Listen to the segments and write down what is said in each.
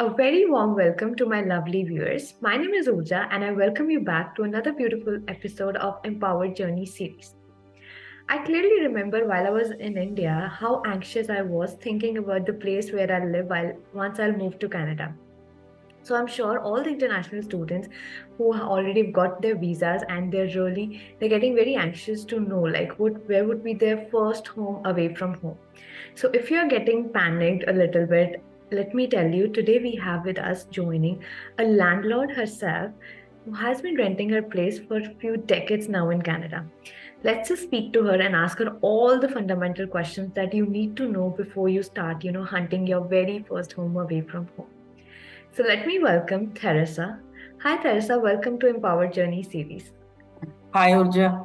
A very warm welcome to my lovely viewers. My name is Urja and I welcome you back to another beautiful episode of Empowered Journey series. I clearly remember while I was in India how anxious I was thinking about the place where I live once I'll move to Canada. So I'm sure all the international students who already got their visas and they're getting very anxious to know where would be their first home away from home. So if you're getting panicked a little bit, let me tell you, today we have with us joining a landlord herself who has been renting her place for a few decades now in Canada. Let's just speak to her and ask her all the fundamental questions that you need to know before you start, hunting your very first home away from home. So let me welcome Theresa. Hi, Theresa. Welcome to Empowered Journey series. Hi, Urja.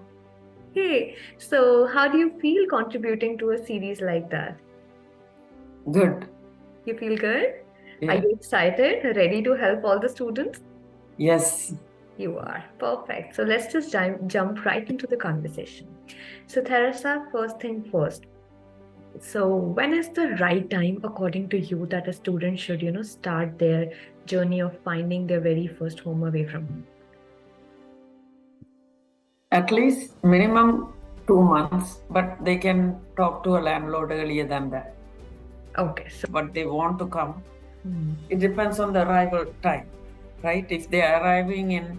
Hey, so how do you feel contributing to a series like that? Good. You feel good? Yeah. Are you excited? Ready to help all the students? Yes. You are. Perfect. So let's just jump right into the conversation. So, Theresa, first thing first. So, when is the right time, according to you, that a student should, start their journey of finding their very first home away from home? At least minimum 2 months, but they can talk to a landlord earlier than that. Okay. So, but they want to come. It depends on the arrival time, right? If they are arriving in,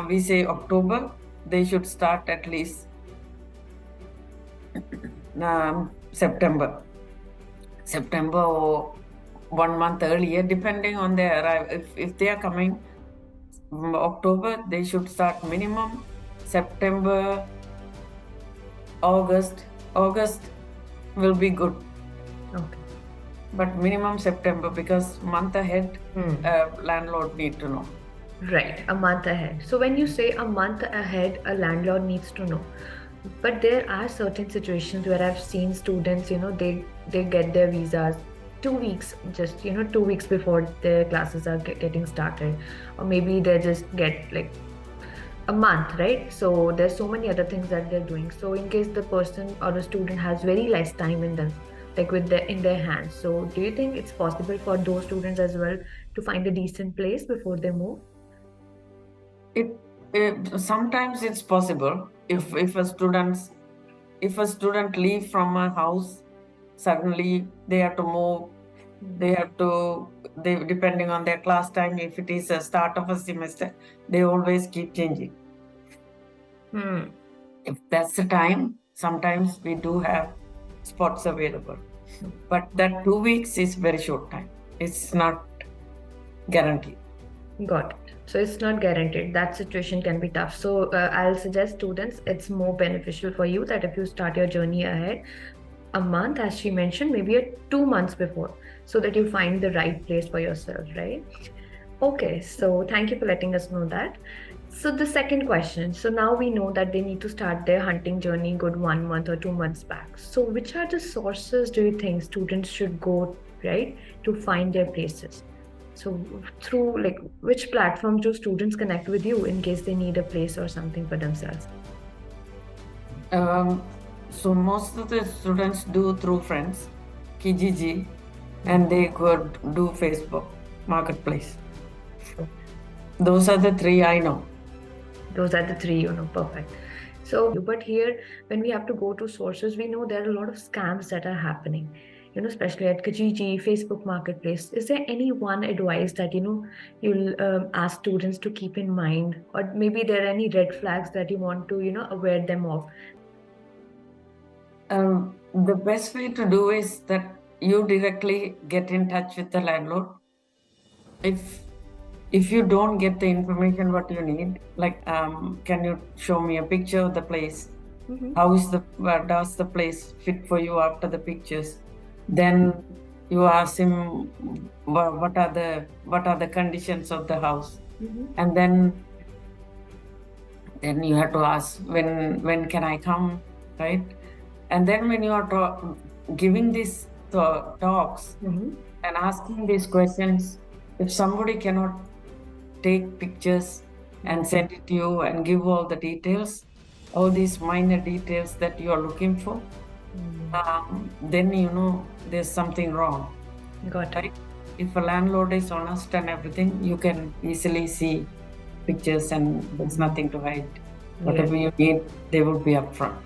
we say October, they should start at least September or 1 month earlier, depending on their arrival. If they are coming October, they should start minimum September, August. August will be good. Okay. But minimum September, because month ahead, landlord need to know. Right, a month ahead. So when you say a month ahead, a landlord needs to know. But there are certain situations where I've seen students, they get their visas 2 weeks, just 2 weeks before their classes are getting started, or maybe they just get like a month, right? So there's so many other things that they're doing. So in case the person or the student has very less time in them, in their hands, so do you think it's possible for those students as well to find a decent place before they move? It sometimes it's possible if a student leave from a house, suddenly they have to move. They depending on their class time. If it is a start of a semester, they always keep changing. If that's the time, sometimes we do have spots available, but that 2 weeks is very short time. It's not guaranteed. Got it. So it's not guaranteed. That situation can be tough. So I'll suggest students, it's more beneficial for you that if you start your journey ahead a month, as she mentioned, maybe 2 months before, so that you find the right place for yourself, right? Okay, so thank you for letting us know that. So the second question, so now we know that they need to start their hunting journey good 1 month or 2 months back. So which are the sources do you think students should go, right, to find their places? So through which platforms do students connect with you in case they need a place or something for themselves? So most of the students do through friends, Kijiji, and they could do Facebook Marketplace. Those are the three I know. Those are the three, perfect. So, but here, when we have to go to sources, we know there are a lot of scams that are happening, especially at Kijiji, Facebook Marketplace. Is there any one advice that, you'll ask students to keep in mind? Or maybe there are any red flags that you want to, aware them of? The best way to do is that you directly get in touch with the landlord. If you don't get the information what you need, like can you show me a picture of the place? How is does the place fit for you after the pictures? Then you ask him what are the conditions of the house, and then you have to ask when can I come, right? And then when you are giving these talks and asking these questions, if somebody cannot take pictures and send it to you and give all the details, all these minor details that you are looking for, then there's something wrong. Got it. Right? if a landlord is honest and everything, you can easily see pictures and there's nothing to hide. Whatever you need, they would be upfront.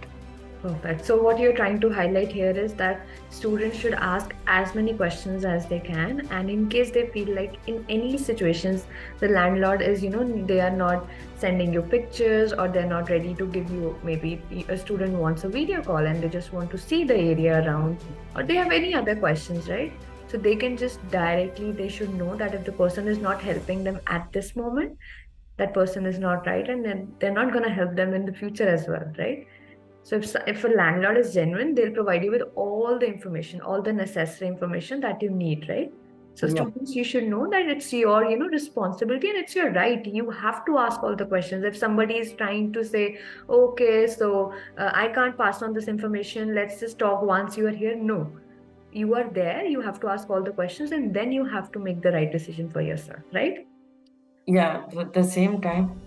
Perfect. So what you're trying to highlight here is that students should ask as many questions as they can, and in case they feel like in any situations the landlord is, they are not sending you pictures or they're not ready to give you, maybe a student wants a video call and they just want to see the area around, or they have any other questions, right? So they can just directly, they should know that if the person is not helping them at this moment, that person is not right, and then they're not going to help them in the future as well, right? So if a landlord is genuine, they'll provide you with all the information, all the necessary information that you need, right? So students, you should know that it's your, responsibility and it's your right. You have to ask all the questions. If somebody is trying to say, okay, so I can't pass on this information, let's just talk once you are here. No, you are there. You have to ask all the questions and then you have to make the right decision for yourself, right? Yeah, at the same time,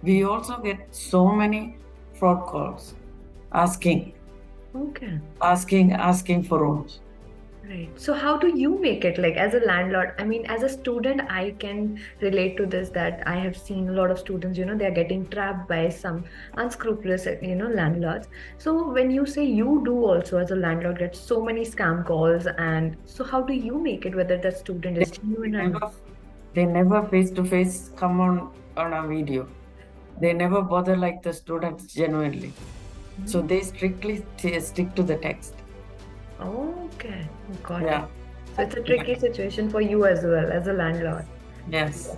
we also get so many fraud calls asking for rooms. Right. So how do you make it, like, as a landlord? I mean, as a student, I can relate to this, that I have seen a lot of students, they are getting trapped by some unscrupulous, landlords. So when you say you do also as a landlord get so many scam calls, and so how do you make it, whether that student is genuine or not? They never face to face come on a video. They never bother like the students genuinely. So they strictly stick to the text. Okay, got it. So it's a tricky situation for you as well as a landlord. Yes.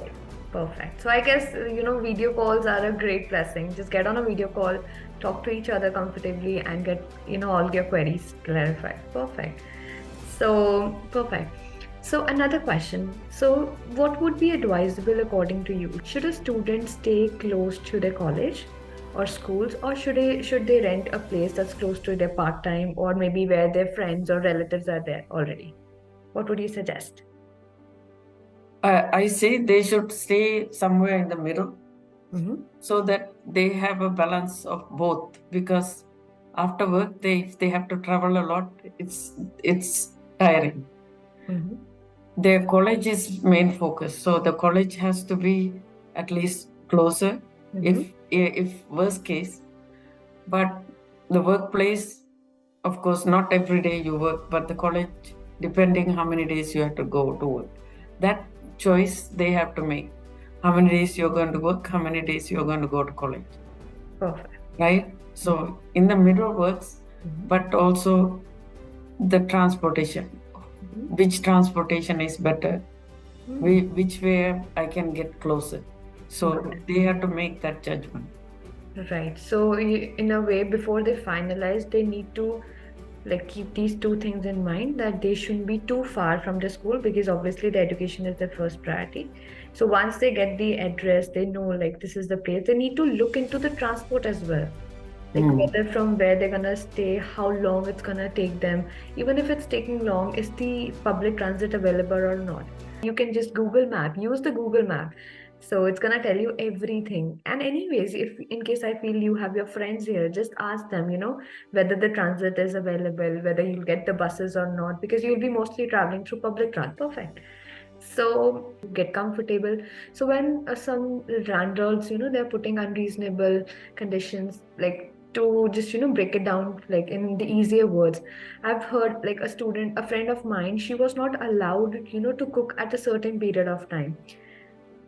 Perfect. So I guess, video calls are a great blessing. Just get on a video call, talk to each other comfortably and get, all your queries clarified. Perfect. So, perfect. So another question. So what would be advisable according to you? Should a student stay close to their college or schools, or should they rent a place that's close to their part-time, or maybe where their friends or relatives are there already? What would you suggest? I say they should stay somewhere in the middle, so that they have a balance of both, because after work if they have to travel a lot, it's tiring. Their college is main focus, so the college has to be at least closer, if worst case. But the workplace, of course, not every day you work, but the college, depending how many days you have to go to work, that choice they have to make. How many days you're going to work, how many days you're going to go to college. Perfect. Right? So in the middle works, but also the transportation. Which transportation is better? Which way I can get closer? So they have to make that judgment. Right. So in a way, before they finalize, they need to keep these two things in mind, that they shouldn't be too far from the school, because obviously the education is their first priority. So once they get the address, they know this is the place, they need to look into the transport as well. Whether from where they're gonna stay, how long it's gonna take them. Even if it's taking long, is the public transit available or not? You can just use the Google map. So it's gonna tell you everything. And anyways, if in case I feel you have your friends here, just ask them, whether the transit is available, whether you'll get the buses or not, because you'll be mostly traveling through public transit. Perfect. So get comfortable. So when some landlords, they're putting unreasonable conditions, to just break it down in the easier words, I've heard a friend of mine, she was not allowed to cook at a certain period of time.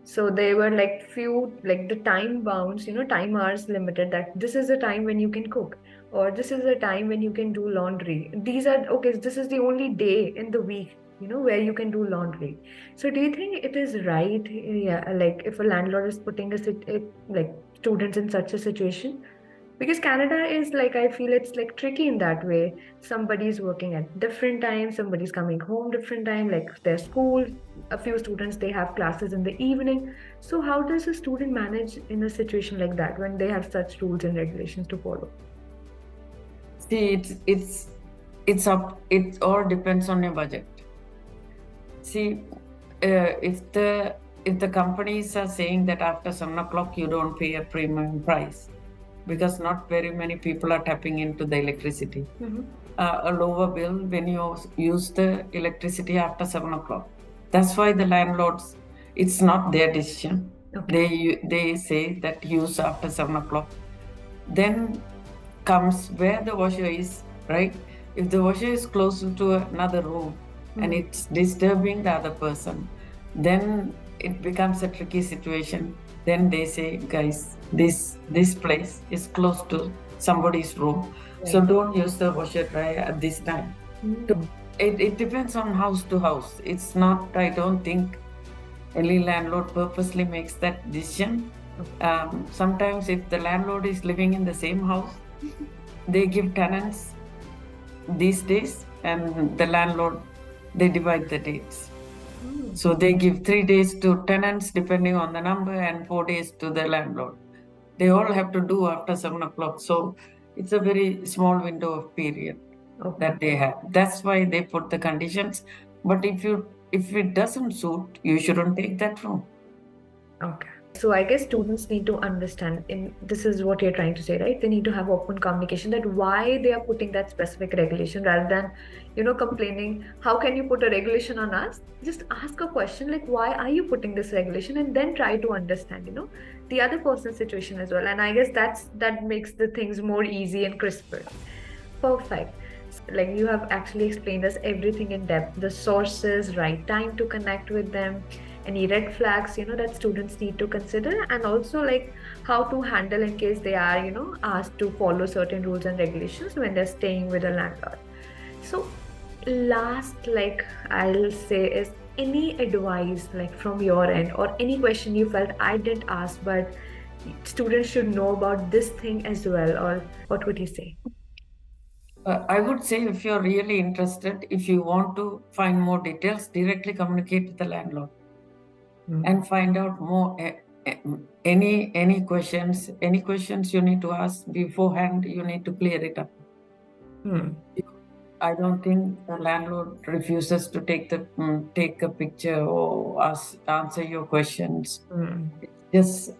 So they were the time bounds, time hours limited, that this is the time when you can cook, or this is the time when you can do laundry. This is the only day in the week, where you can do laundry. So do you think it is right, if a landlord is putting students in such a situation? Because Canada is I feel it's tricky in that way. Somebody's working at different times, somebody's coming home different time, their school, a few students, they have classes in the evening. So how does a student manage in a situation like that when they have such rules and regulations to follow? See, it all depends on your budget. See, if the companies are saying that after 7 o'clock you don't pay a premium price, because not very many people are tapping into the electricity. A lower bill when you use the electricity after 7 o'clock. That's why the landlords, it's not their decision. Okay. They say that use after 7 o'clock. Then comes where the washer is, right? If the washer is close to another room and it's disturbing the other person, then it becomes a tricky situation. Then they say, guys, this place is close to somebody's room, so don't use the washer dryer at this time. It depends on house to house. It's not, I don't think any landlord purposely makes that decision. Sometimes if the landlord is living in the same house, they give tenants these days, and the landlord, they divide the dates. So they give 3 days to tenants depending on the number, and 4 days to the landlord. They all have to do after 7 o'clock. So it's a very small window of period that they have. That's why they put the conditions. But if it doesn't suit, you shouldn't take that room. Okay. So I guess students need to understand, this is what you're trying to say, right? They need to have open communication that why they are putting that specific regulation rather than, complaining, how can you put a regulation on us? Just ask a question like, why are you putting this regulation? And then try to understand, the other person's situation as well. And I guess that makes the things more easy and crisper. Perfect. Like you have actually explained us everything in depth, the sources, right time to connect with them, any red flags, that students need to consider, and also like how to handle in case they are, asked to follow certain rules and regulations when they're staying with a landlord. So last, like I'll say is any advice like from your end or any question you felt I didn't ask, but students should know about this thing as well, or what would you say? I would say if you're really interested, if you want to find more details, directly communicate with the landlord and find out more. Any questions you need to ask beforehand, you need to clear it up. I don't think the landlord refuses to take a picture or answer your questions. It just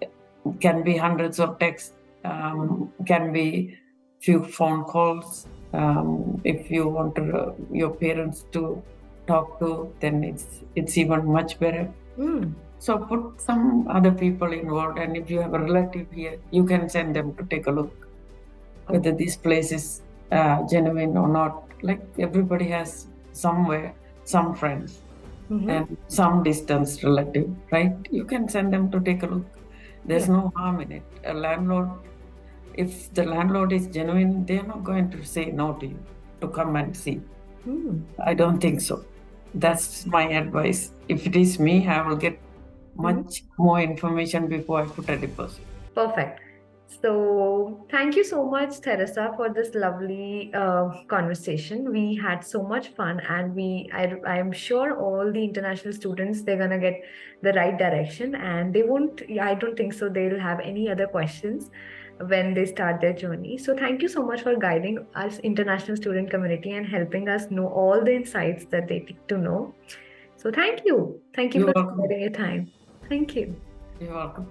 can be hundreds of texts, can be few phone calls. If you want your parents to talk to, then it's even much better. So put some other people involved, and if you have a relative here, you can send them to take a look whether this place is genuine or not. Like everybody has somewhere some friends and some distance relative, right? You can send them to take a look. There's no harm in it. A landlord, if the landlord is genuine, they're not going to say no to you to come and see. I don't think so. That's my advice. If it is me, I will get much more information before I put a deposit. Perfect. So thank you so much, Theresa, for this lovely conversation. We had so much fun, and I am sure all the international students, they're gonna get the right direction, and they won't. I don't think so. They'll have any other questions when they start their journey. So thank you so much for guiding us international student community and helping us know all the insights that they need to know. So thank you. Thank you You're for welcome. spending your time. Thank you. You're welcome.